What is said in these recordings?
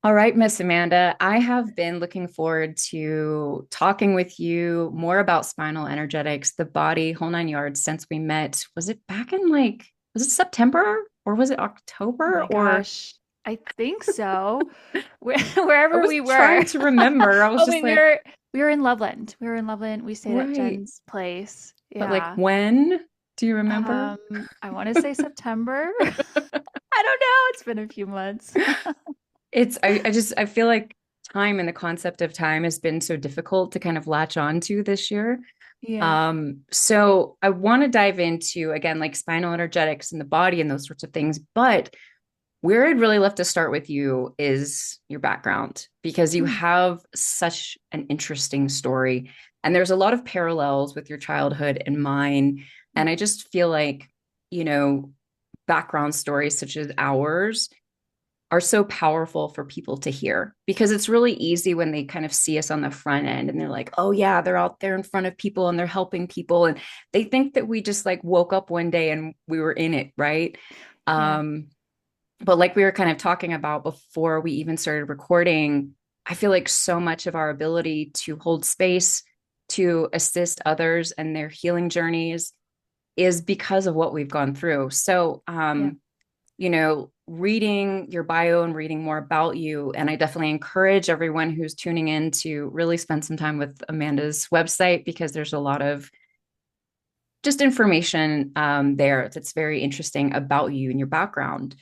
All right, Miss Amanda, I have been looking forward to talking with you more about spinal energetics, the body, whole nine yards since we met. Was it back in was it September or was it Oh October? my Or gosh. I think so. I Wherever was we were. trying to remember. I was Oh just wait, we like, were we were in Loveland. We were in Loveland. We stayed at right. Jen's place. But like Yeah. when? Do you remember? I want to say September. I don't know. It's been a few months. I feel like time and the concept of time has been so difficult to kind of latch on to this year. Yeah. So I want to dive into again like spinal energetics and the body and those sorts of things, but where I'd really love to start with you is your background because you Mm, have such an interesting story and there's a lot of parallels with your childhood and mine. And mm. I just feel like, you know, background stories such as ours are so powerful for people to hear because it's really easy when they kind of see us on the front end and they're like, oh, yeah, they're out there in front of people and they're helping people. And they think that we just like woke up one day and we were in it, right? Yeah. Um, but like we were kind of talking about before we even started recording, I feel like so much of our ability to hold space, to assist others and their healing journeys is because of what we've gone through. So, Yeah. reading your bio and reading more about you. And I definitely encourage everyone who's tuning in to really spend some time with Amanda's website because there's a lot of just information there that's very interesting about you and your background.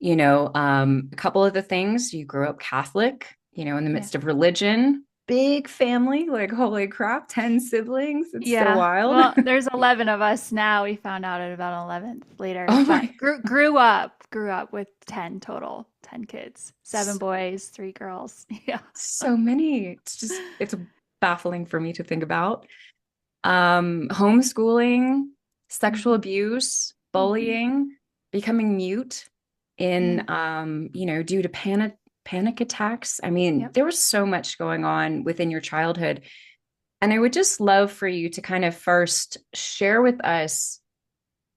A couple of the things you grew up Catholic, in the Yeah. midst of religion, big family, like holy crap, 10 siblings. It's so Yeah. wild. Well, there's 11 of us now. We found out at about 11th later, Oh but my, grew up with 10 total, 10 kids, seven so, boys, three girls. Yeah. so many. It's baffling for me to think about. Homeschooling, sexual Hmm. abuse, Hmm. bullying, becoming mute Yeah. due to panic attacks. I mean, Yep. there was so much going on within your childhood. And I would just love for you to kind of first share with us,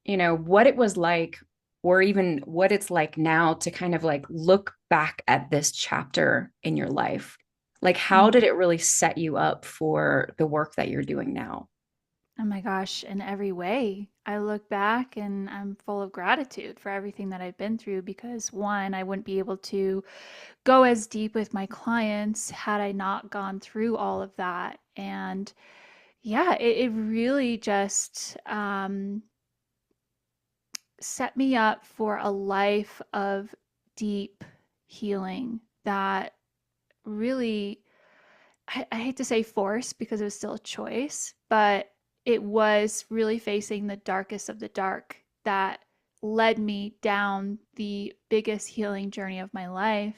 what it was like, or even what it's like now to kind of like look back at this chapter in your life. Like, how Mm. did it really set you up for the work that you're doing now? Oh my gosh, in every way. I look back and I'm full of gratitude for everything that I've been through because one, I wouldn't be able to go as deep with my clients had I not gone through all of that. And yeah, it really just set me up for a life of deep healing that really, I hate to say force because it was still a choice, but it was really facing the darkest of the dark that led me down the biggest healing journey of my life.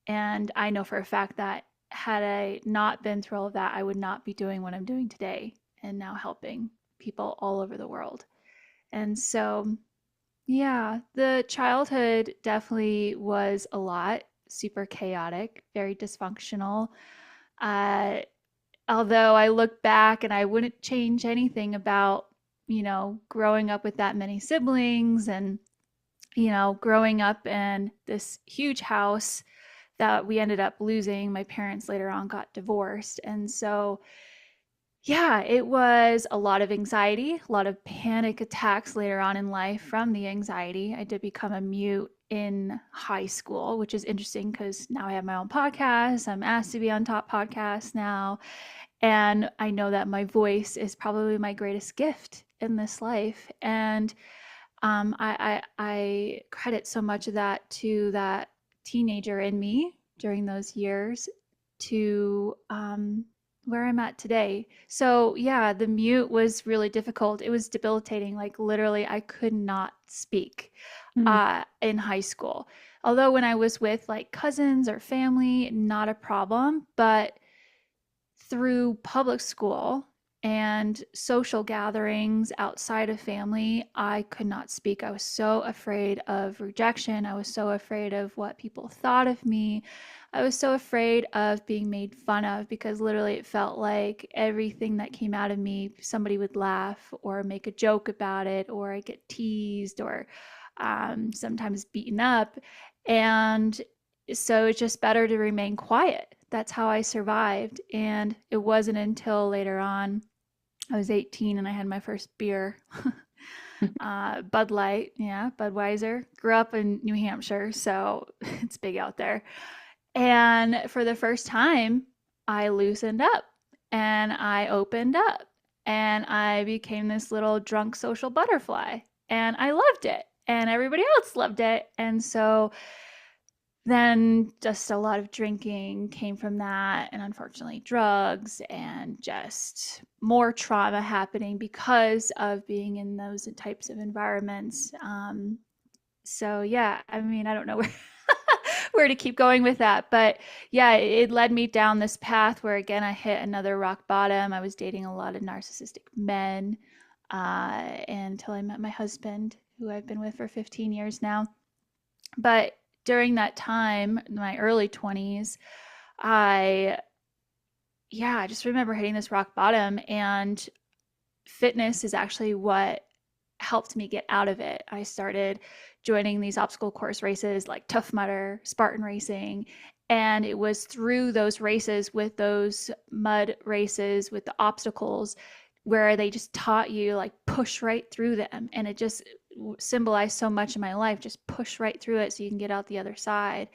And I know for a fact that had I not been through all of that, I would not be doing what I'm doing today and now helping people all over the world. And so, yeah, the childhood definitely was a lot, super chaotic, very dysfunctional. Uh, Although I look back and I wouldn't change anything about, growing up with that many siblings and, growing up in this huge house that we ended up losing. My parents later on got divorced. And so, yeah, it was a lot of anxiety, a lot of panic attacks later on in life from the anxiety. I did become a mute in high school, which is interesting because now I have my own podcast. I'm asked to be on top podcasts now. And I know that my voice is probably my greatest gift in this life. And I credit so much of that to that teenager in me during those years to where I'm at today. So yeah, the mute was really difficult. It was debilitating. Like literally, I could not speak Mm. in high school. Although when I was with like cousins or family, not a problem. But through public school and social gatherings outside of family, I could not speak. I was so afraid of rejection. I was so afraid of what people thought of me. I was so afraid of being made fun of because literally it felt like everything that came out of me, somebody would laugh or make a joke about it, or I get teased or sometimes beaten up. And So it's just better to remain quiet. That's how I survived. And it wasn't until later on, I was 18 and I had my first beer. Bud Light, yeah, Budweiser. Grew up in New Hampshire, so it's big out there. And for the first time, I loosened up and I opened up and I became this little drunk social butterfly. And I loved it. And everybody else loved it. And so then just a lot of drinking came from that, and unfortunately drugs, and just more trauma happening because of being in those types of environments. So yeah, I mean, I don't know where where to keep going with that, but yeah, it led me down this path where again I hit another rock bottom. I was dating a lot of narcissistic men, until I met my husband, who I've been with for 15 years now. But during that time, my early 20s, I, yeah, I just remember hitting this rock bottom, and fitness is actually what helped me get out of it. I started joining these obstacle course races like Tough Mudder, Spartan racing. And it was through those races, with those mud races, with the obstacles, where they just taught you like push right through them. And it just symbolized so much in my life, just push right through it so you can get out the other side.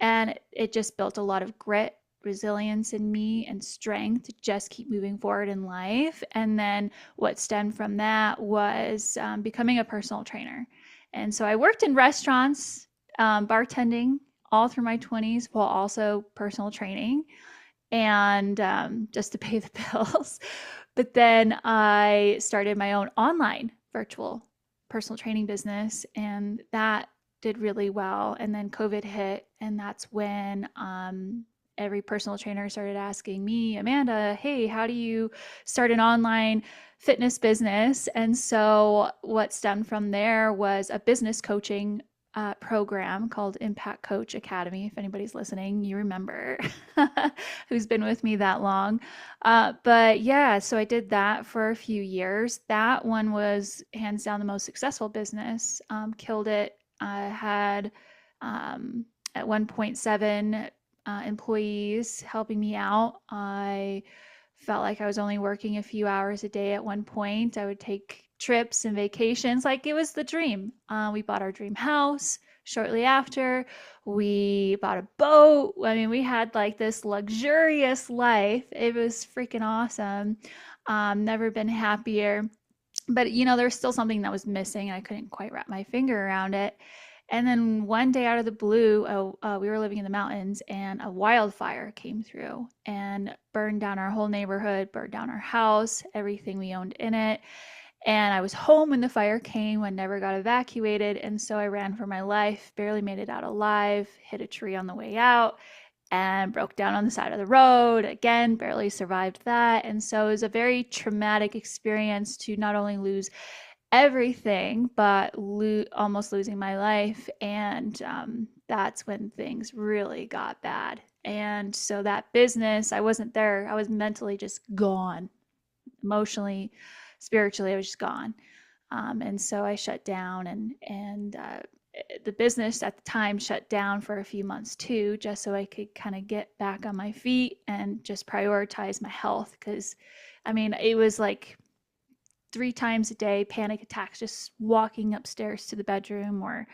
And it just built a lot of grit, resilience in me, and strength to just keep moving forward in life. And then what stemmed from that was becoming a personal trainer. And so I worked in restaurants, bartending all through my 20s, while also personal training, and just to pay the bills. But then I started my own online virtual personal training business, and that did really well. And then COVID hit, and that's when every personal trainer started asking me, Amanda, hey, how do you start an online fitness business? And so what stemmed from there was a business coaching program called Impact Coach Academy. If anybody's listening, you remember who's been with me that long. But yeah, so I did that for a few years. That one was hands down the most successful business. Killed it. I had at 1.7 employees helping me out. I felt like I was only working a few hours a day at one point. I would take trips and vacations like it was the dream. We bought our dream house shortly after. We bought a boat. I mean, we had like this luxurious life. It was freaking awesome. Never been happier. But there's still something that was missing. I couldn't quite wrap my finger around it. And then one day out of the blue, we were living in the mountains, and a wildfire came through and burned down our whole neighborhood, burned down our house, everything we owned in it. And I was home when the fire came. I never got evacuated. And so I ran for my life, barely made it out alive, hit a tree on the way out, and broke down on the side of the road. Again, barely survived that. And so it was a very traumatic experience to not only lose everything, but almost losing my life. And that's when things really got bad. And so that business, I wasn't there. I was mentally just gone, emotionally, spiritually, I was just gone. And so I shut down, and the business at the time shut down for a few months too, just so I could kind of get back on my feet and just prioritize my health. Because, I mean, it was like 3 times a day, panic attacks, just walking upstairs to the bedroom, or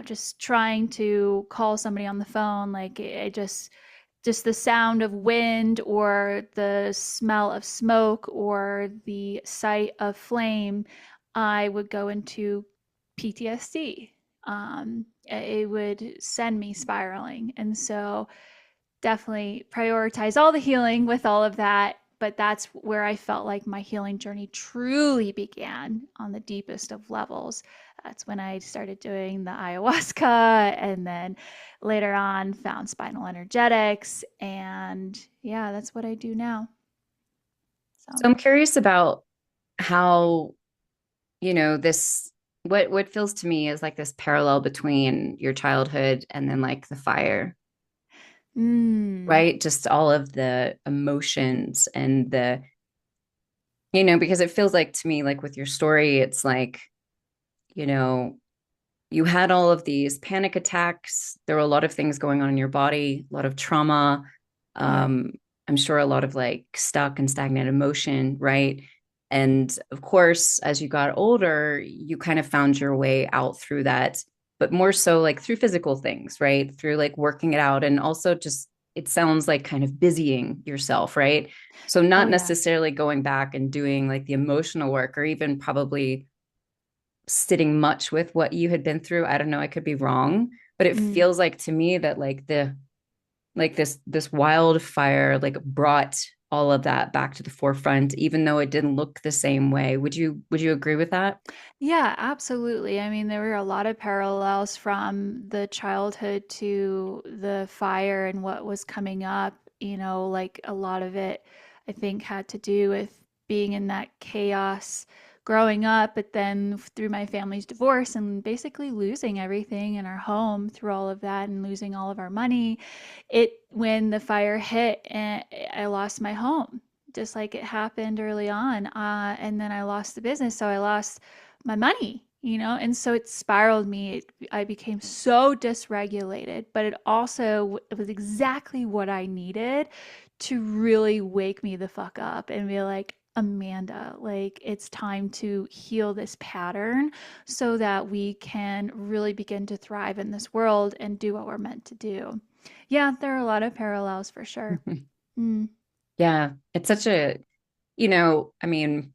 just trying to call somebody on the phone. Like it just the sound of wind, or the smell of smoke, or the sight of flame, I would go into PTSD. It would send me spiraling. And so definitely prioritize all the healing with all of that. But that's where I felt like my healing journey truly began on the deepest of levels. That's when I started doing the ayahuasca, and then later on found Spinal Energetics. And yeah, that's what I do now. So, So I'm curious about how, this what feels to me is like this parallel between your childhood and then like the fire, mm, right? Just all of the emotions and because it feels like to me, like with your story, it's like, you know, you had all of these panic attacks. There were a lot of things going on in your body, a lot of trauma. Yeah. Um, I'm sure a lot of like stuck and stagnant emotion, right? And of course, as you got older, you kind of found your way out through that, but more so like through physical things, right? Through like working it out and also just, it sounds like kind of busying yourself, right? So, Oh not yeah. necessarily going back and doing like the emotional work or even probably sitting much with what you had been through. I don't know, I could be wrong, but it Mm. feels like to me that like this wildfire like brought all of that back to the forefront, even though it didn't look the same way. Would you agree with that? Yeah, absolutely. I mean, there were a lot of parallels from the childhood to the fire and what was coming up. Like a lot of it, I think, had to do with being in that chaos growing up, but then through my family's divorce and basically losing everything in our home through all of that and losing all of our money. When the fire hit, and I lost my home, just like it happened early on. And then I lost the business. So I lost my money, and so it spiraled me. I became so dysregulated, but it was exactly what I needed to really wake me the fuck up and be like, Amanda, like it's time to heal this pattern so that we can really begin to thrive in this world and do what we're meant to do. Yeah, there are a lot of parallels for sure. Mm, Yeah, it's such a, I mean,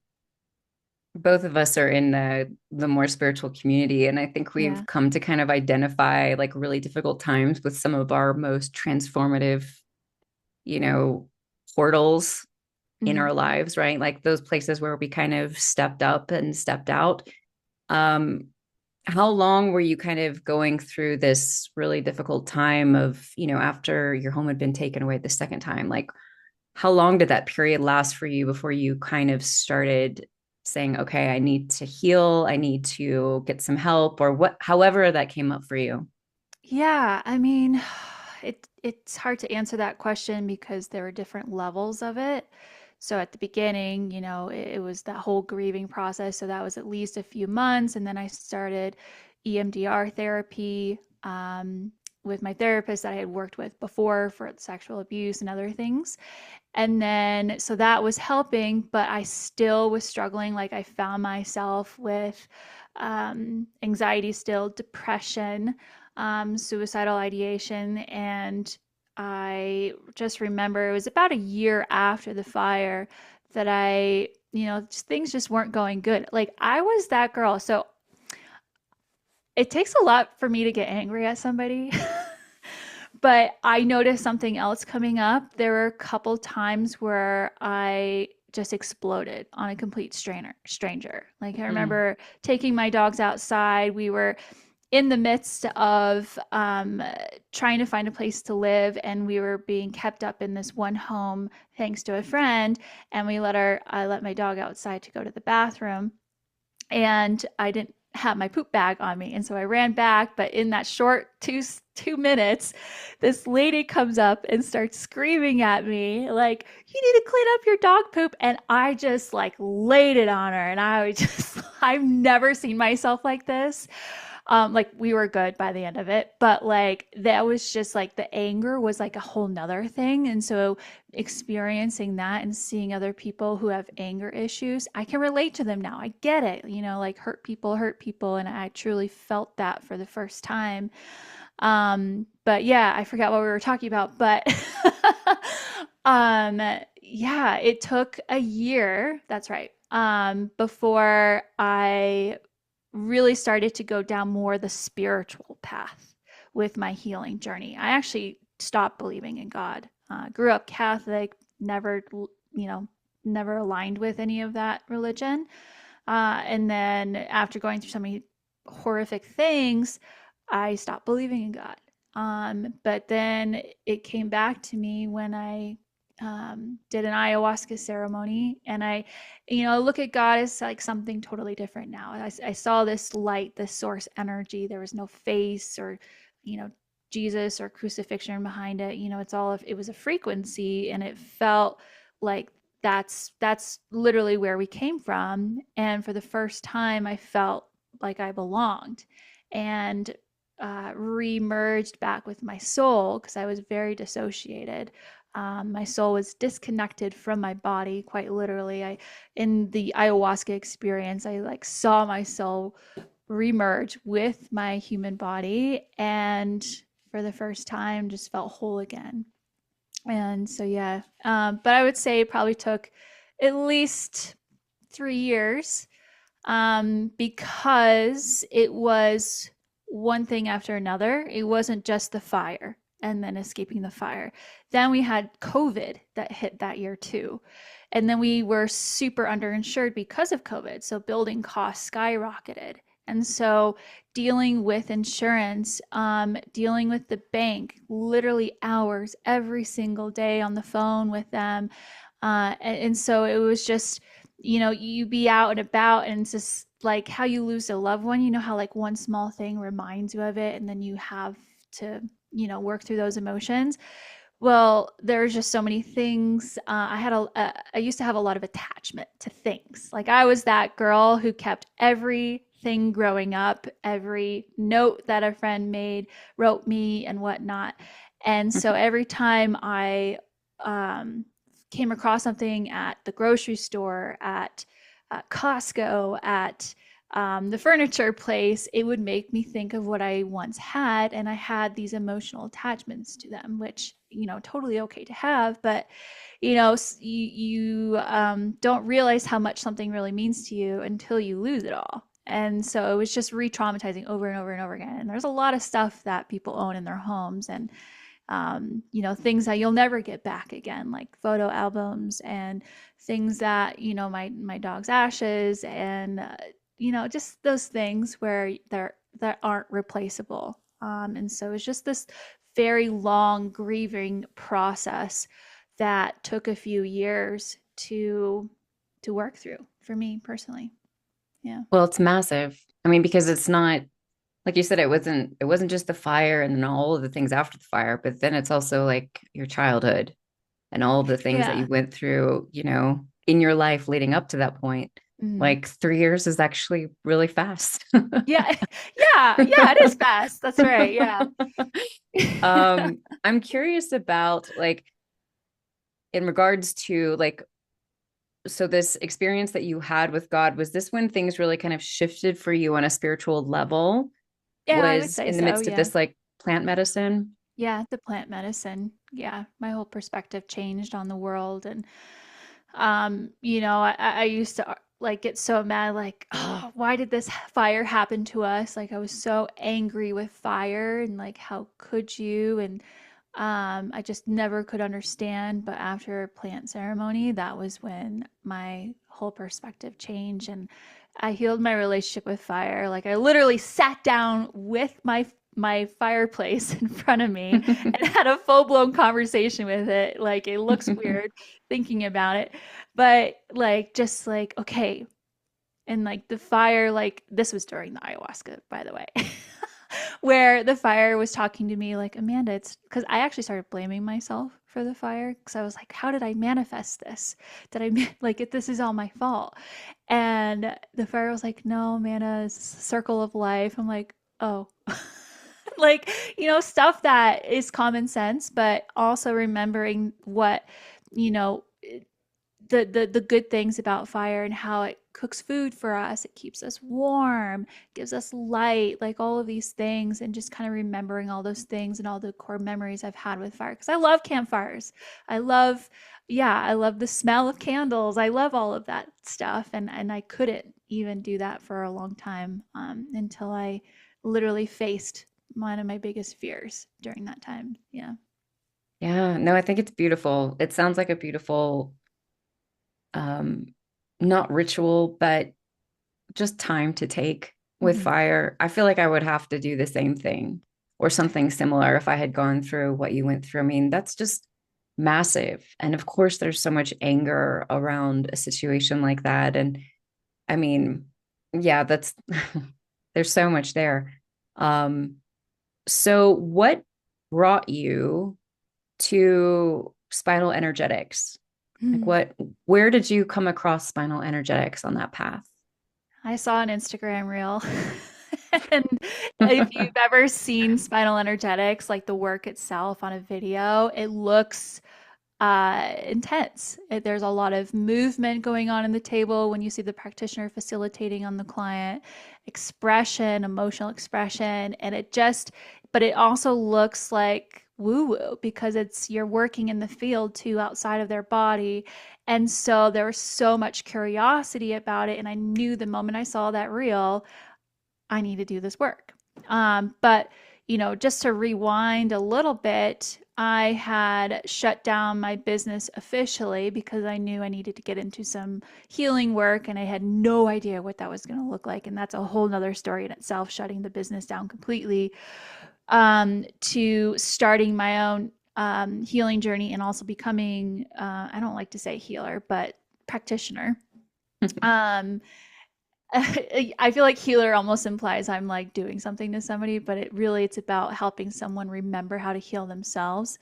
both of us are in the more spiritual community, and I think we've yeah. come to kind of identify like really difficult times with some of our most transformative, you know, portals in Mm. our lives, right? Like those places where we kind of stepped up and stepped out. Um, how long were you kind of going through this really difficult time of, after your home had been taken away the second time? Like, how long did that period last for you before you kind of started saying, okay, I need to heal, I need to get some help, or what, however that came up for you? Yeah, I mean, it's hard to answer that question because there are different levels of it. So at the beginning, it was that whole grieving process. So that was at least a few months, and then I started EMDR therapy with my therapist that I had worked with before for sexual abuse and other things. And then, so that was helping, but I still was struggling. Like, I found myself with anxiety, still, depression, suicidal ideation. And I just remember it was about a year after the fire that things just weren't going good. Like, I was that girl. So it takes a lot for me to get angry at somebody. But I noticed something else coming up. There were a couple times where I just exploded on a complete stranger. Like I Mm. remember taking my dogs outside. We were in the midst of trying to find a place to live, and we were being kept up in this one home thanks to a friend. And I let my dog outside to go to the bathroom, and I didn't have my poop bag on me. And so I ran back, but in that short 2 minutes, this lady comes up and starts screaming at me like, "You need to clean up your dog poop." And I just like laid it on her, and I was just I've never seen myself like this. Like we were good by the end of it, but like that was just like the anger was like a whole nother thing. And so experiencing that and seeing other people who have anger issues, I can relate to them now. I get it, like hurt people. And I truly felt that for the first time. But yeah, I forgot what we were talking about, but um, yeah, it took a year. That's right. Before I really started to go down more the spiritual path with my healing journey. I actually stopped believing in God. Grew up Catholic, never, you know, never aligned with any of that religion. And then after going through so many horrific things, I stopped believing in God. But then it came back to me when I did an ayahuasca ceremony, and I look at God as like something totally different now. I saw this light, this source energy. There was no face or, you know, Jesus or crucifixion behind it. It was a frequency, and it felt like that's literally where we came from. And for the first time I felt like I belonged. and re-merged back with my soul because I was very dissociated. My soul was disconnected from my body, quite literally. In the ayahuasca experience, I like saw my soul remerge with my human body, and for the first time, just felt whole again. And so, yeah, but I would say it probably took at least 3 years, because it was one thing after another. It wasn't just the fire and then escaping the fire. Then we had COVID that hit that year too. And then we were super underinsured because of COVID. So building costs skyrocketed. And so dealing with insurance, dealing with the bank, literally hours every single day on the phone with them. And so it was just, you be out and about, and it's just like how you lose a loved one. You know how like one small thing reminds you of it, and then you have to, work through those emotions. Well, there's just so many things. I used to have a lot of attachment to things. Like I was that girl who kept everything growing up, every note that a friend made, wrote me, and whatnot. And so every time I um, came across something at the grocery store, at Costco, at the furniture place, it would make me think of what I once had. And I had these emotional attachments to them, which, totally okay to have. But, you don't realize how much something really means to you until you lose it all. And so it was just re traumatizing over and over and over again. And there's a lot of stuff that people own in their homes, and things that you'll never get back again, like photo albums and things that, my dog's ashes, and just those things where that aren't replaceable. And so it's just this very long grieving process that took a few years to work through for me personally. Yeah. Well, it's massive. I mean, because it's not like you said, it wasn't just the fire and then all of the things after the fire, but then it's also like your childhood and all of the things that you Yeah. went through, in your life leading up to that point. Mhm. Like 3 years is actually really fast. Yeah. Yeah. Yeah. It is fast. That's right. Yeah. I'm curious about like in regards to like so this experience that you had with God, was this when things really kind of shifted for you on a spiritual level? Yeah, I would Was say in the so. midst of Yeah. this like plant medicine? Yeah, the plant medicine. Yeah, my whole perspective changed on the world. And I used to like get so mad, like, oh, why did this fire happen to us? Like I was so angry with fire, and like how could you? And I just never could understand. But after plant ceremony, that was when my whole perspective changed, and I healed my relationship with fire. Like I literally sat down with my fireplace in front of me and had a full-blown conversation with it. Like it looks weird thinking about it, but like just like okay. And like the fire, like this was during the ayahuasca, by the way. Where the fire was talking to me like, Amanda, it's because I actually started blaming myself for the fire, because I was like, how did I manifest this? Did I like it? This is all my fault. And the fire was like, no, Amanda, it's a circle of life. I'm like, oh. Like, stuff that is common sense, but also remembering what, you know, the good things about fire, and how it cooks food for us, it keeps us warm, gives us light, like all of these things. And just kind of remembering all those things and all the core memories I've had with fire, because I love campfires. I love, yeah, I love the smell of candles. I love all of that stuff. And I couldn't even do that for a long time, until I literally faced one of my biggest fears during that time. Yeah. Yeah, no, I think it's beautiful. It sounds like a beautiful, um, not ritual, but just time to take with Hmm. fire. I feel like I would have to do the same thing or something similar if I had gone through what you went through. I mean, that's just massive. And of course, there's so much anger around a situation like that. And I mean, yeah, that's there's so much there. Um, so what brought you to spinal energetics? Like where did you come across spinal energetics on that path? I saw an Instagram reel. And if you've ever seen Spinal Energetics, like the work itself on a video, it looks intense. There's a lot of movement going on in the table when you see the practitioner facilitating on the client, expression, emotional expression, and but it also looks like woo woo because you're working in the field too outside of their body. And so there was so much curiosity about it. And I knew the moment I saw that reel, I need to do this work. But just to rewind a little bit, I had shut down my business officially because I knew I needed to get into some healing work and I had no idea what that was going to look like. And that's a whole nother story in itself, shutting the business down completely, to starting my own healing journey and also becoming, I don't like to say healer, but practitioner. Um, I feel like healer almost implies I'm like doing something to somebody, but it's about helping someone remember how to heal themselves.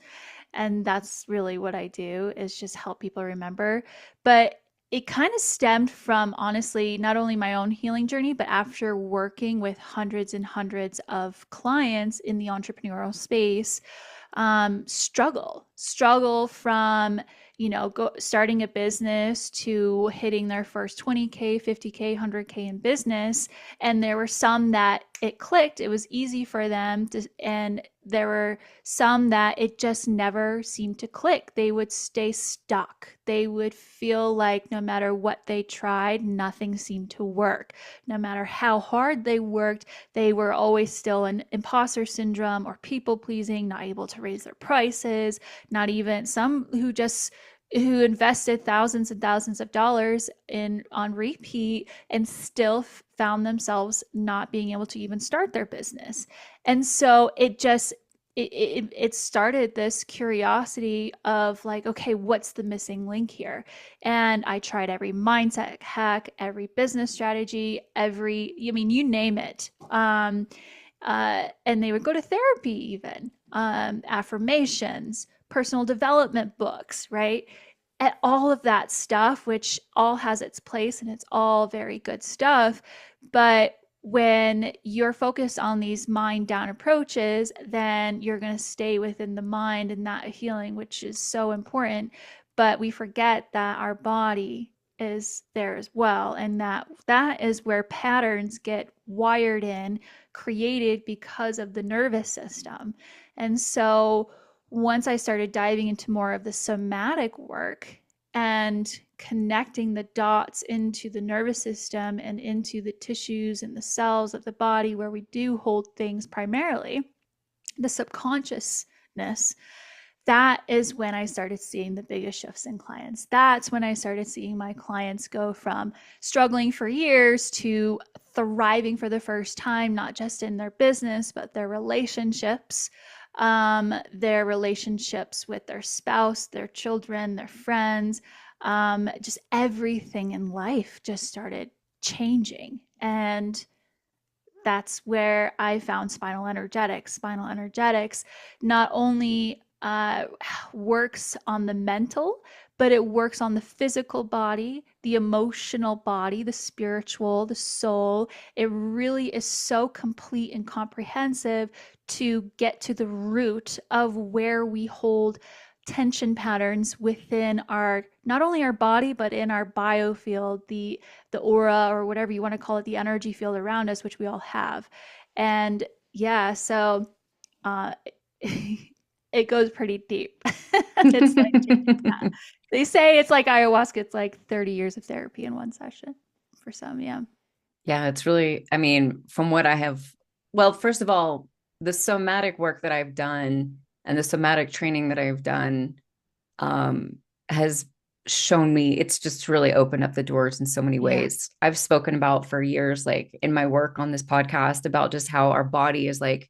And that's really what I do is just help people remember. But it kind of stemmed from honestly, not only my own healing journey, but after working with hundreds and hundreds of clients in the entrepreneurial space, struggle from starting a business to hitting their first 20K, 50K, 100K in business. And there were some that it clicked, it was easy for them to, and there were some that it just never seemed to click. They would stay stuck. They would feel like no matter what they tried, nothing seemed to work. No matter how hard they worked, they were always still in imposter syndrome or people pleasing, not able to raise their prices, not even some who invested thousands and thousands of dollars in on repeat and still found themselves not being able to even start their business. And so it started this curiosity of like, okay, what's the missing link here? And I tried every mindset hack, every business strategy, you name it. And they would go to therapy, even affirmations, personal development books, right? And all of that stuff, which all has its place and it's all very good stuff. But when you're focused on these mind down approaches, then you're going to stay within the mind and that healing, which is so important. But we forget that our body is there as well, and that is where patterns get wired in, created because of the nervous system. And so once I started diving into more of the somatic work and connecting the dots into the nervous system and into the tissues and the cells of the body where we do hold things primarily, the subconsciousness, that is when I started seeing the biggest shifts in clients. That's when I started seeing my clients go from struggling for years to thriving for the first time, not just in their business, but their relationships with their spouse, their children, their friends, just everything in life just started changing. And that's where I found Spinal Energetics. Spinal Energetics not only works on the mental, but it works on the physical body, the emotional body, the spiritual, the soul. It really is so complete and comprehensive to get to the root of where we hold tension patterns within our not only our body but in our biofield, the aura or whatever you want to call it, the energy field around us, which we all have. And yeah, so uh, it goes pretty deep. It's like yeah. They say it's like ayahuasca. It's like 30 years of therapy in one session for some. Yeah. Yeah, it's really, I mean, from what I have, well, first of all, the somatic work that I've done and the somatic training that I've done um, has shown me it's just really opened up the doors in so many Yeah. ways. I've spoken about for years, like in my work on this podcast, about just how our body is like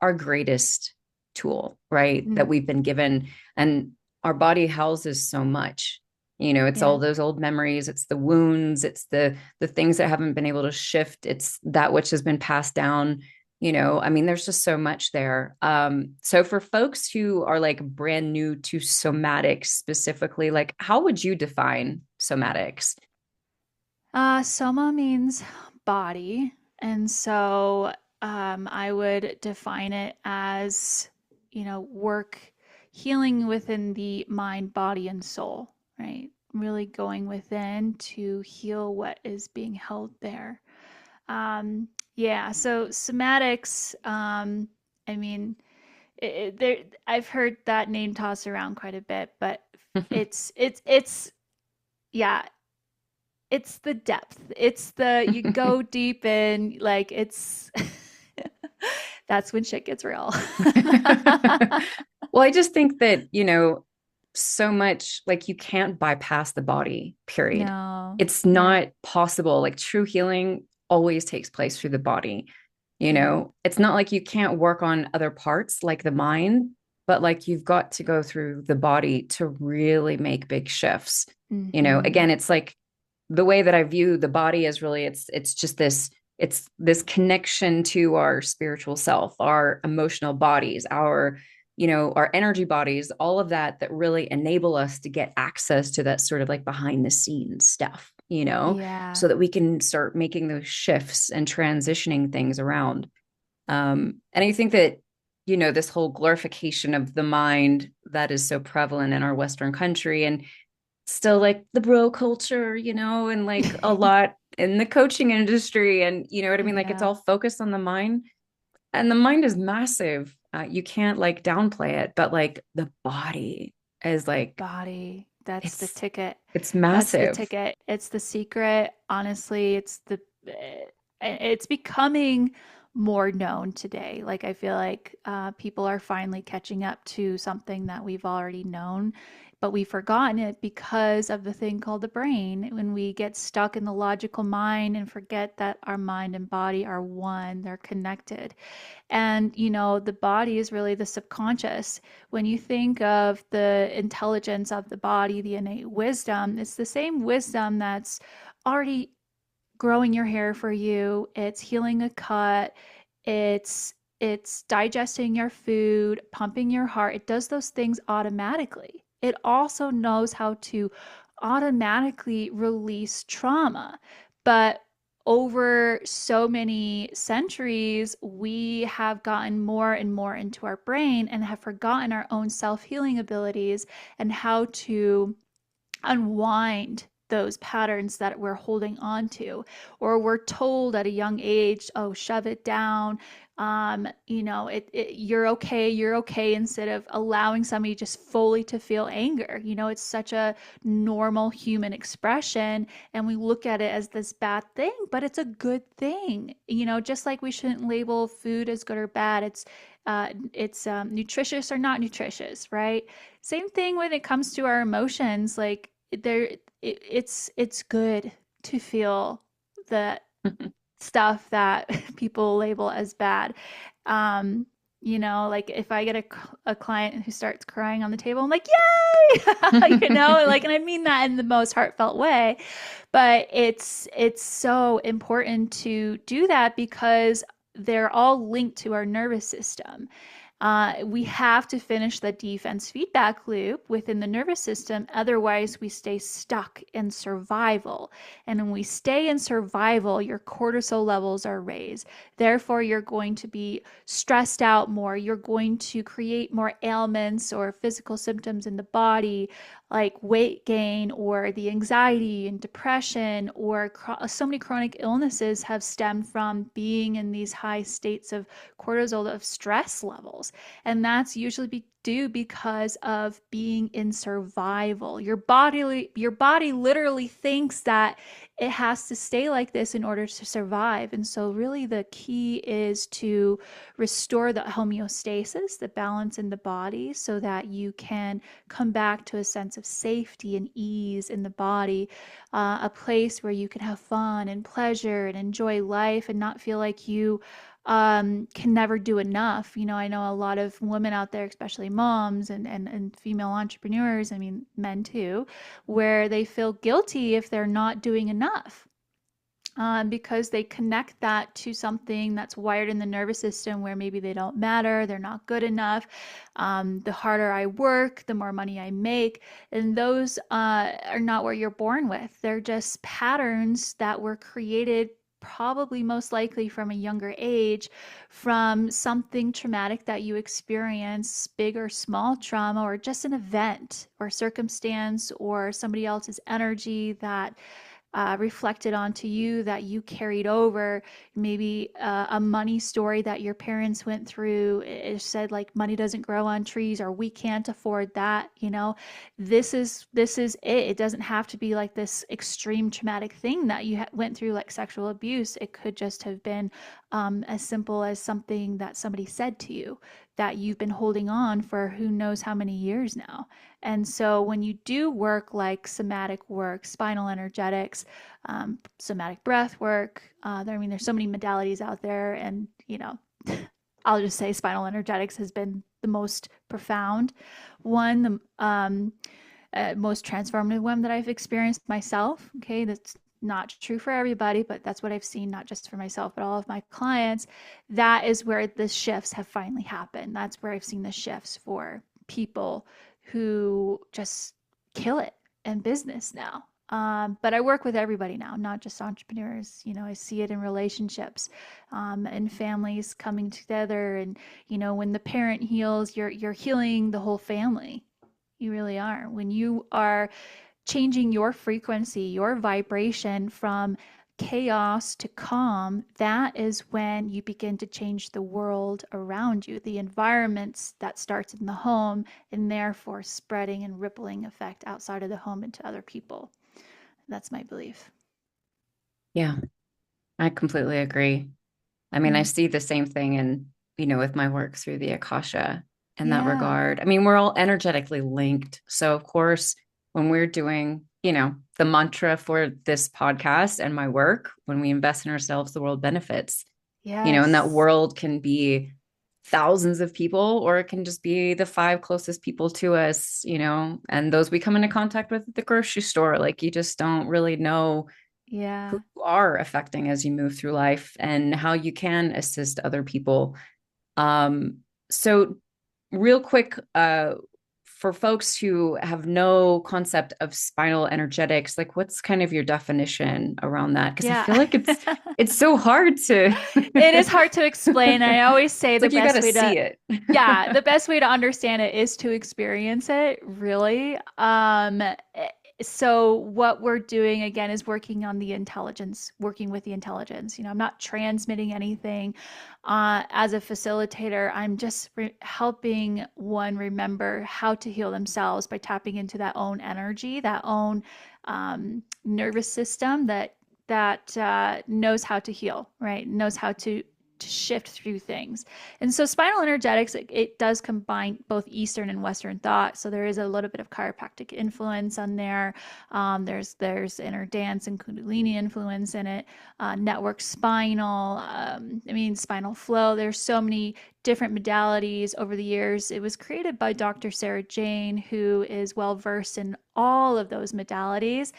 our greatest tool, right? That Mm, we've been given. And our body houses so much. You know, it's yeah. all those old memories, it's the wounds, it's the things that haven't been able to shift, it's that which has been passed down. You know, I mean, there's just so much there. So for folks who are like brand new to somatics specifically, like how would you define somatics? Soma means body. And so I would define it as, work healing within the mind, body, and soul, right? Really going within to heal what is being held there. Yeah, so somatics, I mean, there I've heard that name tossed around quite a bit, but it's yeah, it's the depth. It's the you go deep in, like it's that's when shit gets real. Well, I just think that, so much like you can't bypass the body, period. No. It's Yeah. not possible. Like true healing always takes place through the body. Yeah. It's not like you can't work on other parts like the mind, but like you've got to go through the body to really make big shifts. Mhm. Again, it's like the way that I view the body is really it's just this connection to our spiritual self, our emotional bodies, our energy bodies, all of that really enable us to get access to that sort of like behind the scenes stuff, Yeah. so that we can start making those shifts and transitioning things around. And I think that, this whole glorification of the mind that is so prevalent in our Western country and still like the bro culture, and like a lot in the coaching industry. And you know what I mean? Like it's Yeah. all focused on the mind, and the mind is massive. You can't like downplay it, but like the body is The like, body. That's the it's, ticket. it's That's the massive. ticket. It's the secret. Honestly, it's becoming more known today. Like I feel like people are finally catching up to something that we've already known, but we've forgotten it because of the thing called the brain. When we get stuck in the logical mind and forget that our mind and body are one, they're connected. And, the body is really the subconscious. When you think of the intelligence of the body, the innate wisdom, it's the same wisdom that's already growing your hair for you. It's healing a cut. It's digesting your food, pumping your heart. It does those things automatically. It also knows how to automatically release trauma. But over so many centuries, we have gotten more and more into our brain and have forgotten our own self healing abilities and how to unwind those patterns that we're holding on to, or we're told at a young age, oh, shove it down. You're okay, instead of allowing somebody just fully to feel anger. It's such a normal human expression, and we look at it as this bad thing, but it's a good thing. Just like we shouldn't label food as good or bad. It's nutritious or not nutritious, right? Same thing when it comes to our emotions. Like it's good to feel the stuff that people label as bad. Um, like if I get a client who starts crying on the table, I'm like, yay! Like, and I mean that in the most heartfelt way. But it's so important to do that because they're all linked to our nervous system. We have to finish the defense feedback loop within the nervous system. Otherwise, we stay stuck in survival. And when we stay in survival, your cortisol levels are raised. Therefore, you're going to be stressed out more. You're going to create more ailments or physical symptoms in the body, like weight gain or the anxiety and depression, or so many chronic illnesses have stemmed from being in these high states of cortisol, of stress levels. And that's usually due because of being in survival. Your body literally thinks that it has to stay like this in order to survive. And so really the key is to restore the homeostasis, the balance in the body, so that you can come back to a sense of safety and ease in the body, a place where you can have fun and pleasure and enjoy life and not feel like you can never do enough. I know a lot of women out there, especially moms and female entrepreneurs, I mean, men too, where they feel guilty if they're not doing enough. Because they connect that to something that's wired in the nervous system where maybe they don't matter, they're not good enough. The harder I work, the more money I make. And those are not what you're born with. They're just patterns that were created probably most likely from a younger age, from something traumatic that you experience, big or small trauma, or just an event or circumstance or somebody else's energy that reflected onto you that you carried over. Maybe a money story that your parents went through. It said like money doesn't grow on trees, or we can't afford that. This is it. It doesn't have to be like this extreme traumatic thing that you went through, like sexual abuse. It could just have been as simple as something that somebody said to you that you've been holding on for who knows how many years now. And so when you do work like somatic work, spinal energetics, somatic breath work, there's so many modalities out there. And, I'll just say spinal energetics has been the most profound one, the most transformative one that I've experienced myself. Okay, that's not true for everybody, but that's what I've seen, not just for myself, but all of my clients. That is where the shifts have finally happened. That's where I've seen the shifts for people who just kill it in business now. But I work with everybody now, not just entrepreneurs. I see it in relationships, and families coming together. And when the parent heals, you're healing the whole family. You really are. When you are changing your frequency, your vibration from chaos to calm, that is when you begin to change the world around you, the environments that starts in the home, and therefore spreading and rippling effect outside of the home into other people. That's my belief. Yeah, I completely agree. I mean, I Mm. see the same thing in, with my work through the Akasha in that Yeah. regard. I mean, we're all energetically linked. So, of course, when we're doing, the mantra for this podcast and my work, when we invest in ourselves, the world benefits, and that Yes. world can be thousands of people, or it can just be the five closest people to us, and those we come into contact with at the grocery store. Like, you just don't really know who Yeah. you are affecting as you move through life and how you can assist other people. So real quick, for folks who have no concept of spinal energetics, like what's kind of your definition around that? Because I Yeah. feel like it's so hard to It is hard to explain. I always say it's the like you got best to way to, see it. yeah, the best way to understand it is to experience it, really. So what we're doing again is working on the intelligence, working with the intelligence. I'm not transmitting anything. As a facilitator, I'm just helping one remember how to heal themselves by tapping into that own energy, that own nervous system that knows how to heal, right? Knows how to shift through things. And so spinal energetics, it does combine both Eastern and Western thought. So there is a little bit of chiropractic influence on there. There's inner dance and Kundalini influence in it. Network spinal, spinal flow. There's so many different modalities over the years. It was created by Dr. Sarah Jane, who is well versed in all of those modalities.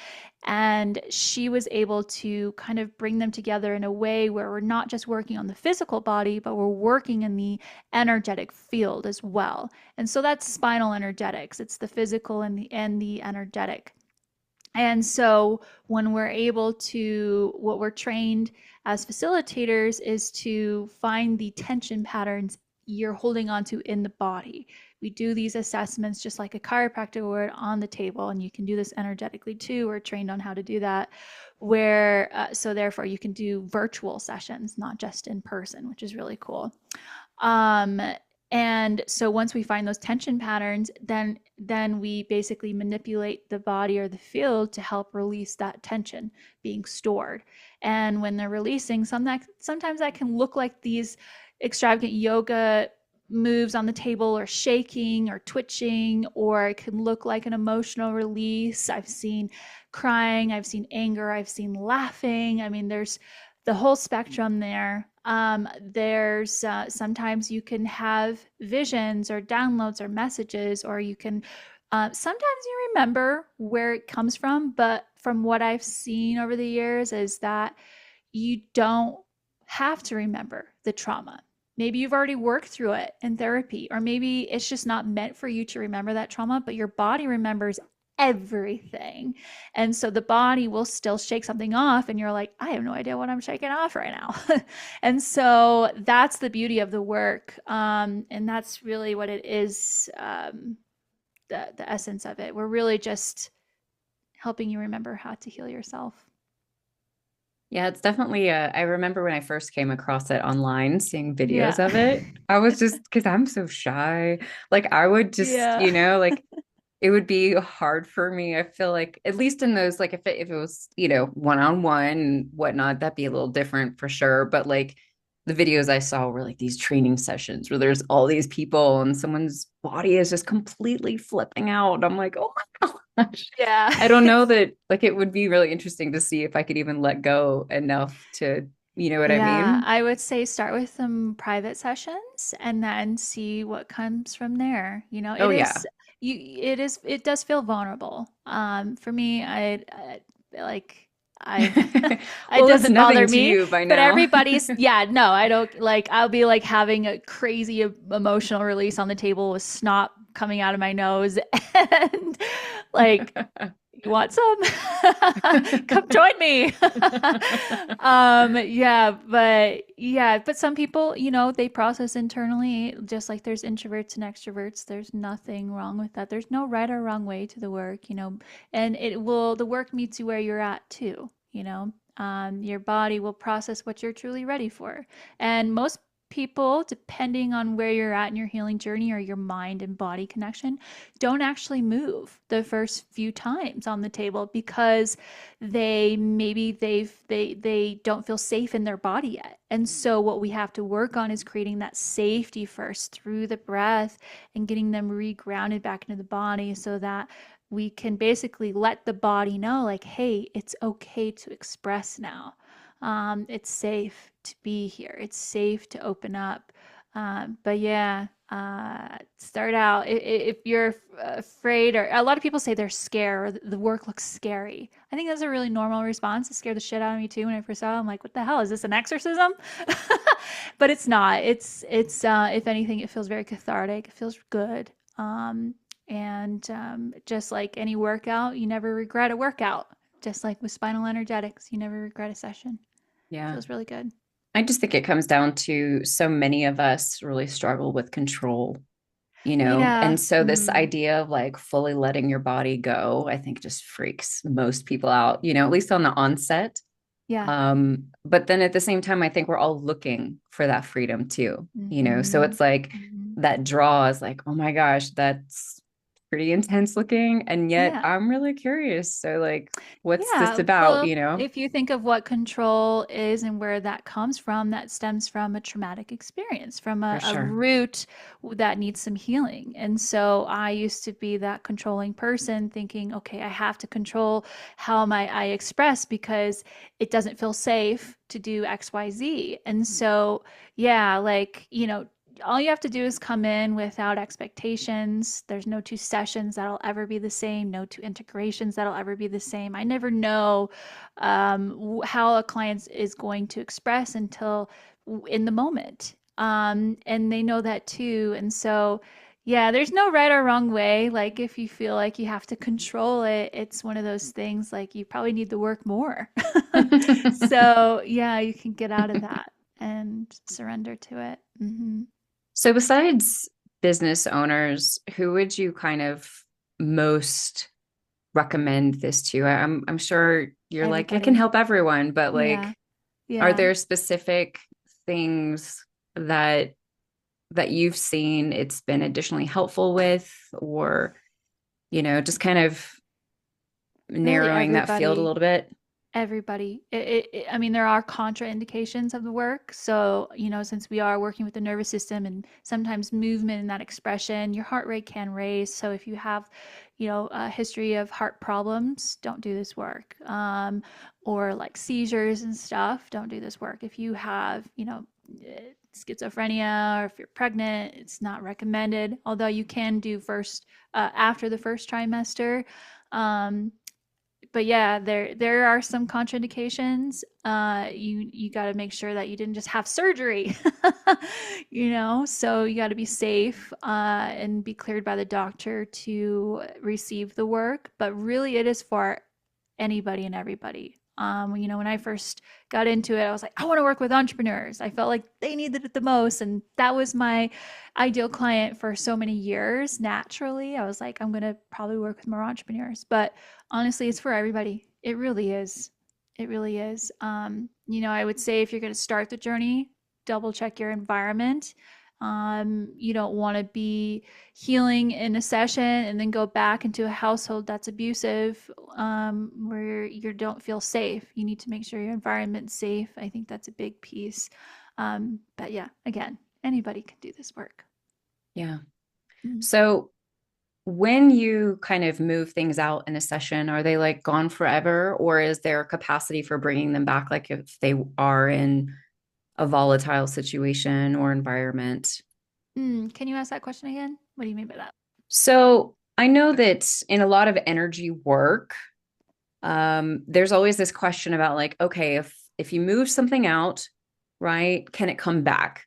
And she was able to kind of bring them together in a way where we're not just working on the physical body, but we're working in the energetic field as well. And so that's spinal energetics. It's the physical and the energetic. And so when we're able to, what we're trained as facilitators is to find the tension patterns you're holding on to in the body. We do these assessments just like a chiropractor would on the table, and you can do this energetically too. We're trained on how to do that. So therefore, you can do virtual sessions, not just in person, which is really cool. Um, and so once we find those tension patterns, then we basically manipulate the body or the field to help release that tension being stored. And when they're releasing, sometimes that can look like these extravagant yoga moves on the table, or shaking or twitching, or it can look like an emotional release. I've seen crying, I've seen anger, I've seen laughing. There's the whole spectrum there. There's sometimes you can have visions or downloads or messages, or you can sometimes you remember where it comes from. But from what I've seen over the years, is that you don't have to remember the trauma. Maybe you've already worked through it in therapy, or maybe it's just not meant for you to remember that trauma, but your body remembers everything. And so the body will still shake something off, and you're like, I have no idea what I'm shaking off right now. And so that's the beauty of the work. And that's really what it is, the essence of it. We're really just helping you remember how to heal yourself. Yeah, it's definitely I remember when I first came across it online, seeing Yeah. videos of it. I was just because I'm so shy. Like I would just, Yeah. like it would be hard for me. I feel like at least in those, like if it was, one-on-one and whatnot, that'd be a little different for sure. But like the videos I saw were like these training sessions where there's all these people and someone's body is just completely flipping out. I'm like, oh my gosh. Yeah. I don't know It's that like it would be really interesting to see if I could even let go enough to, you know what I Yeah, mean? I would say start with some private sessions and then see what comes from there. Oh yeah. It does feel vulnerable. For me, I like I it Well, it's doesn't nothing bother to me, you by but now. everybody's, yeah, no, I don't like, I'll be like having a crazy emotional release on the table with snot coming out of my nose and like, you want some? Come join me. But some people, they process internally, just like there's introverts and extroverts. There's nothing wrong with that. There's no right or wrong way to the work. And the work meets you where you're at too. Your body will process what you're truly ready for. And most people, depending on where you're at in your healing journey or your mind and body connection, don't actually move the first few times on the table because they don't feel safe in their body yet. And so what we have to work on is creating that safety first through the breath and getting them regrounded back into the body so that we can basically let the body know, like, hey, it's okay to express now. It's safe to be here. It's safe to open up. But yeah, start out if you're afraid, or a lot of people say they're scared or the work looks scary. I think that's a really normal response. It scared the shit out of me too when I first saw it. I'm like, what the hell is this, an exorcism? But it's not. It's if anything, it feels very cathartic. It feels good. And just like any workout, you never regret a workout. Just like with spinal energetics, you never regret a session. It Yeah. feels really good. I just think it comes down to so many of us really struggle with control. Yeah. And so this Mm, idea of like fully letting your body go, I think just freaks most people out, at least on the onset. yeah. But then at the same time, I think we're all looking for that freedom too. So Mm-hmm. it's like Mm-hmm. that draw is like, oh my gosh, that's pretty intense looking. And yet Yeah. I'm really curious. So like, what's this Yeah, about, well, you know? if you think of what control is and where that comes from, that stems from a traumatic experience, from For a sure. root that needs some healing. And so I used to be that controlling person thinking, okay, I have to control how I express because it doesn't feel safe to do XYZ. And so, yeah, like, all you have to do is come in without expectations. There's no two sessions that'll ever be the same, no two integrations that'll ever be the same. I never know how a client is going to express until in the moment. And they know that too. And so, yeah, there's no right or wrong way. Like, if you feel like you have to control it, it's one of those things like you probably need to work more. So, yeah, you can get out of that and surrender to it. So besides business owners, who would you kind of most recommend this to? I'm sure you're like, it can Everybody. help everyone, but Yeah. like, are Yeah. there specific things that you've seen it's been additionally helpful with, or, just kind of Really, narrowing that field a everybody. little bit? Everybody. I mean, there are contraindications of the work. So, since we are working with the nervous system and sometimes movement and that expression, your heart rate can raise. So, if you have, a history of heart problems, don't do this work. Or like seizures and stuff, don't do this work. If you have, schizophrenia, or if you're pregnant, it's not recommended. Although you can do after the first trimester. Um, but yeah, there are some contraindications. You got to make sure that you didn't just have surgery, so you got to be safe and be cleared by the doctor to receive the work. But really, it is for anybody and everybody. When I first got into it, I was like, I want to work with entrepreneurs. I felt like they needed it the most. And that was my ideal client for so many years. Naturally, I was like, I'm going to probably work with more entrepreneurs. But honestly, it's for everybody. It really is. It really is. I would say if you're going to start the journey, double check your environment. You don't want to be healing in a session and then go back into a household that's abusive, where you don't feel safe. You need to make sure your environment's safe. I think that's a big piece. But yeah, again, anybody can do this work. Yeah. Mm. So when you kind of move things out in a session, are they like gone forever, or is there capacity for bringing them back, like if they are in a volatile situation or environment? Can you ask that question again? What do you mean by that? So I know that in a lot of energy work, there's always this question about like, okay, if you move something out, right, can it come back?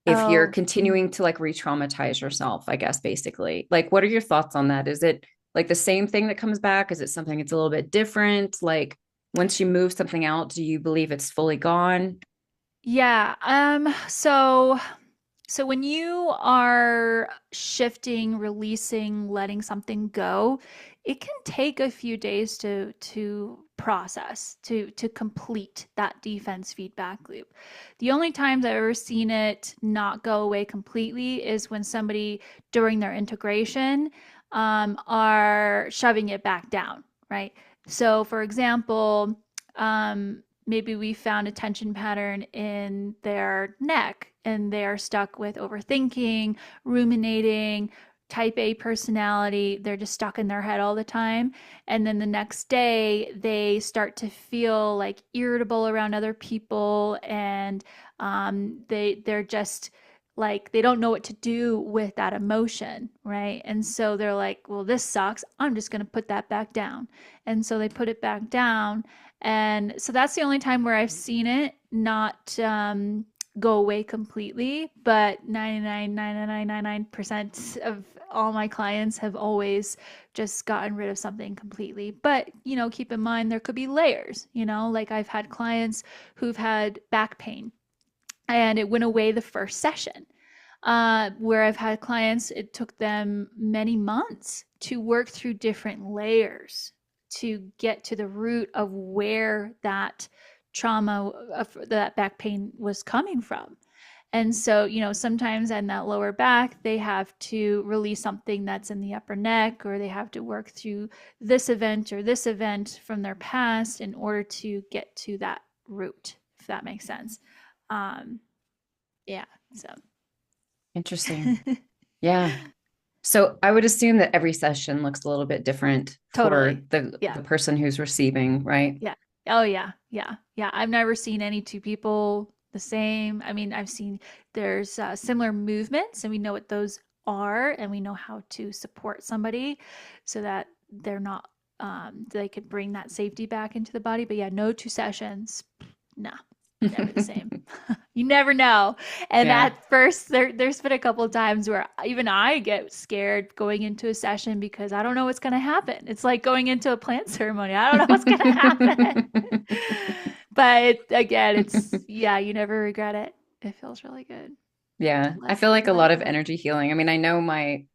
If you're Oh, continuing to like re-traumatize yourself, I guess basically. Like, what are your thoughts on that? Is it like the same thing that comes back? Is it something that's a little bit different? Like, once you move something out, do you believe it's fully gone? yeah. So when you are shifting, releasing, letting something go, it can take a few days to process, to complete that defense feedback loop. The only times I've ever seen it not go away completely is when somebody during their integration are shoving it back down, right? So for example, maybe we found a tension pattern in their neck and they are stuck with overthinking, ruminating, type A personality. They're just stuck in their head all the time. And then the next day, they start to feel like irritable around other people and they're just like they don't know what to do with that emotion, right? And so they're like, well, this sucks. I'm just going to put that back down. And so they put it back down, and so that's the only time where I've seen it not go away completely. But 99.9999% of all my clients have always just gotten rid of something completely. But, keep in mind there could be layers, like I've had clients who've had back pain and it went away the first session. Where I've had clients, it took them many months to work through different layers to get to the root of where that trauma, of that back pain was coming from. And so, sometimes in that lower back, they have to release something that's in the upper neck, or they have to work through this event or this event from their past in order to get to that root, if that makes sense. Um, yeah, so. Interesting. Yeah. So I would assume that every session looks a little bit different for Totally. the Yeah. the person who's receiving, right? Yeah. Oh, yeah. Yeah. Yeah. I've never seen any two people the same. I mean, I've seen there's similar movements, and we know what those are, and we know how to support somebody so that they're not, they could bring that safety back into the body. But yeah, no two sessions. No, never the same. You never know. And Yeah. at first, there's been a couple of times where even I get scared going into a session because I don't know what's going to happen. It's like going into a plant ceremony. I don't know what's going to happen. But again, yeah, you never regret it. It feels really good Yeah, to I feel like a let lot it of go. energy healing. I mean, I know my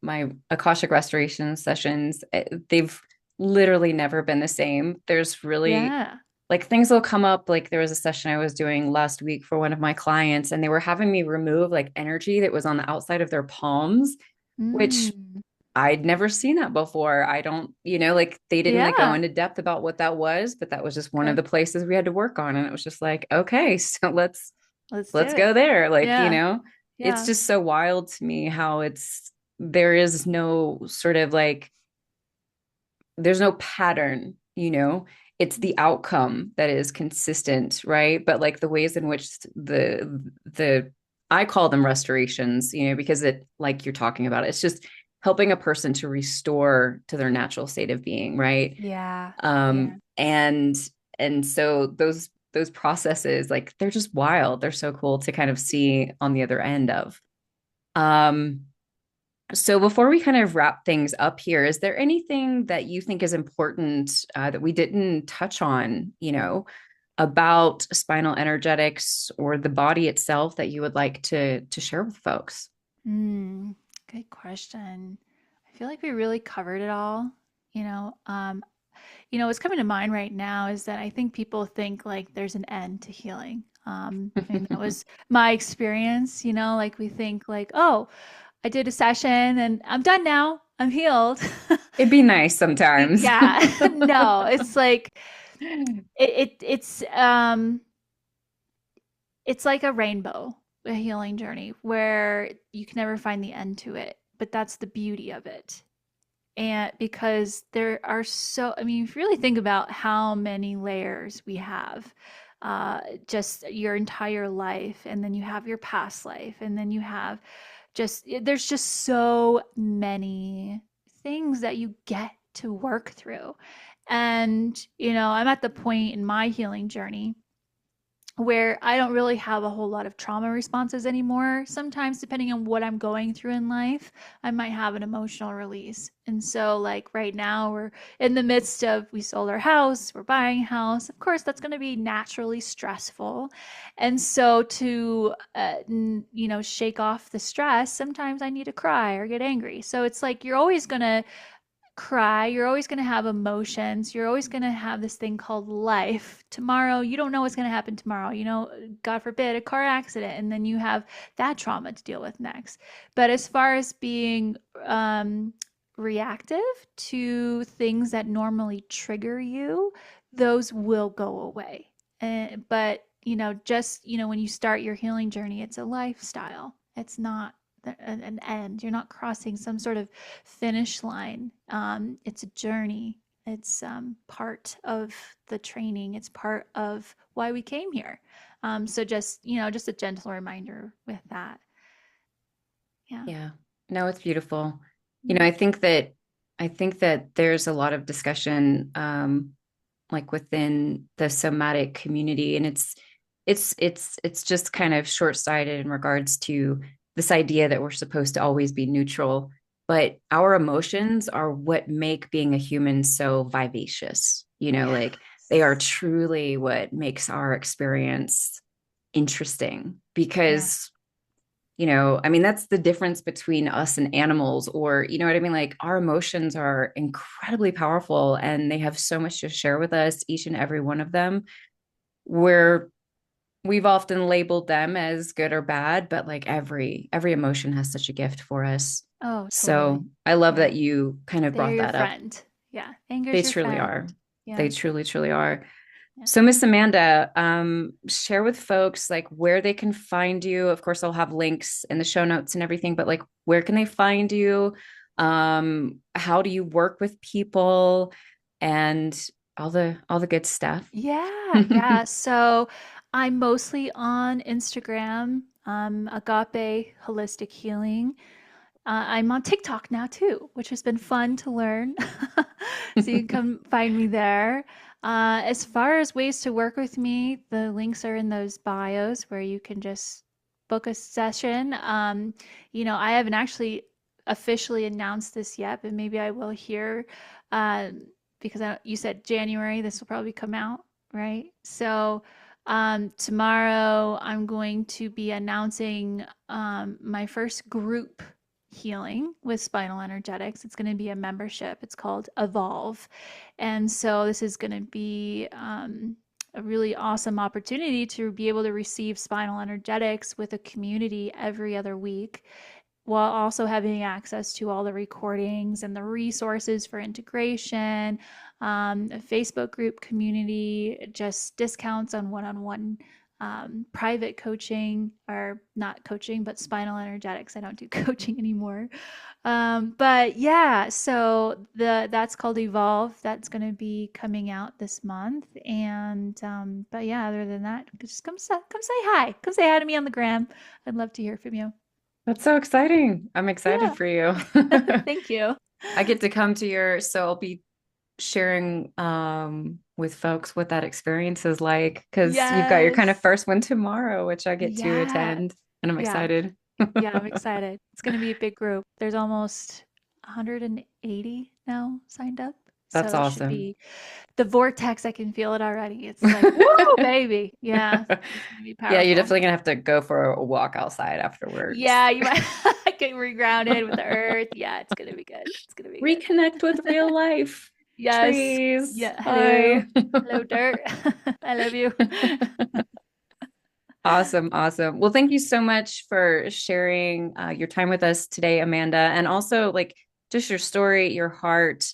Akashic restoration sessions, they've literally never been the same. There's really Yeah. like things will come up. Like there was a session I was doing last week for one of my clients, and they were having me remove like energy that was on the outside of their palms, which Mm. I'd never seen that before. I don't, like they didn't like go Yeah. into depth about what that was, but that was just one of Okay. the places we had to work on. And it was just like, okay, so Let's do let's go it. there. Like, Yeah. it's Yeah. just so wild to me how there is no sort of like, there's no pattern, it's the outcome that is consistent, right? But like the ways in which I call them restorations, because it, like you're talking about, it's just helping a person to restore to their natural state of being, right? Yeah. Yeah. Um, and and so those processes, like they're just wild. They're so cool to kind of see on the other end of. Um, so before we kind of wrap things up here, is there anything that you think is important that we didn't touch on, about spinal energetics or the body itself that you would like to share with folks? Mm, good question. I feel like we really covered it all. You know, um, what's coming to mind right now is that I think people think like there's an end to healing. And that was my experience, like we think like, oh, I did a session and I'm done now. I'm healed. It'd be nice sometimes. Yeah. No, it's like it's like a rainbow, a healing journey where you can never find the end to it. But that's the beauty of it. And because there are I mean, if you really think about how many layers we have, just your entire life, and then you have your past life, and then you have there's just so many things that you get to work through. And, I'm at the point in my healing journey where I don't really have a whole lot of trauma responses anymore. Sometimes, depending on what I'm going through in life, I might have an emotional release. And so, like right now, we're in the midst of we sold our house, we're buying a house. Of course, that's going to be naturally stressful. And so, to shake off the stress, sometimes I need to cry or get angry. So it's like you're always going to cry. You're always going to have emotions. You're always going to have this thing called life. Tomorrow, you don't know what's going to happen tomorrow. God forbid, a car accident, and then you have that trauma to deal with next. But as far as being reactive to things that normally trigger you, those will go away. But when you start your healing journey, it's a lifestyle. It's not an end. You're not crossing some sort of finish line. It's a journey. It's part of the training. It's part of why we came here. So just a gentle reminder with that. Yeah. Yeah. No, it's beautiful. Mm. I think that there's a lot of discussion like within the somatic community, and it's just kind of short-sighted in regards to this idea that we're supposed to always be neutral, but our emotions are what make being a human so vivacious. Like they are Yes. truly what makes our experience interesting Yeah. because I mean, that's the difference between us and animals, or, you know what I mean? Like, our emotions are incredibly powerful and they have so much to share with us, each and every one of them, where we've often labeled them as good or bad, but like every emotion has such a gift for us. Oh, totally. So I love Yeah. that you kind of They're brought your that up. friend. Yeah. They Anger's your truly friend. are. Yeah. They truly, truly are. Yeah. So, Miss Amanda, share with folks like where they can find you. Of course, I'll have links in the show notes and everything, but like where can they find you? How do you work with people and all the good stuff? Yeah, yeah. So I'm mostly on Instagram, Agape Holistic Healing. I'm on TikTok now too, which has been fun to learn. So you can come find me there. As far as ways to work with me, the links are in those bios where you can just book a session. I haven't actually officially announced this yet, but maybe I will here, because you said January, this will probably come out, right? So tomorrow I'm going to be announcing my first group healing with Spinal Energetics. It's going to be a membership. It's called Evolve. And so this is going to be a really awesome opportunity to be able to receive Spinal Energetics with a community every other week, while also having access to all the recordings and the resources for integration, a Facebook group community, just discounts on one-on-one private coaching, or not coaching, but spinal energetics. I don't do coaching anymore. But yeah, so that's called Evolve. That's going to be coming out this month. And but yeah, other than that, just come say hi. Come say hi to me on the gram. I'd love to hear from you. That's so exciting. I'm excited Yeah. for you. Thank you. I get to come to so I'll be sharing with folks what that experience is like because you've got your kind of Yes. first one tomorrow, which I get to Yeah. attend, and I'm Yeah. excited. Yeah, I'm excited. It's going to be a big group. There's almost 180 now signed up. That's So it should awesome. be the vortex. I can feel it already. It's like, woo, baby. Yeah. It's going to be Yeah, you're powerful. definitely gonna have to go for a walk outside afterwards. Yeah, you might get regrounded with the earth. Yeah, it's going to be good. It's going to be good. Reconnect with real life. Yes. Trees. Yeah. Hello. Hi. Hello, dirt. I love you. Awesome, awesome. Well, thank you so much for sharing your time with us today, Amanda, and also like just your story, your heart.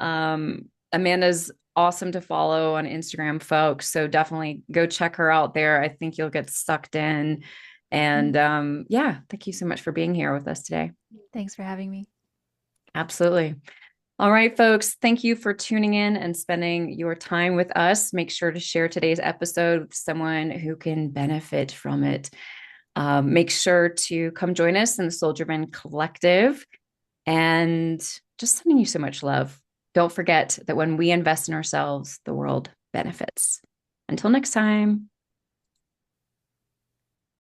Amanda's awesome to follow on Instagram, folks. So definitely go check her out there. I think you'll get sucked in. And yeah, thank you so much for being here with us today. Thanks for having me. Absolutely. All right, folks, thank you for tuning in and spending your time with us. Make sure to share today's episode with someone who can benefit from it. Make sure to come join us in the Soldierman Collective and just sending you so much love. Don't forget that when we invest in ourselves, the world benefits. Until next time.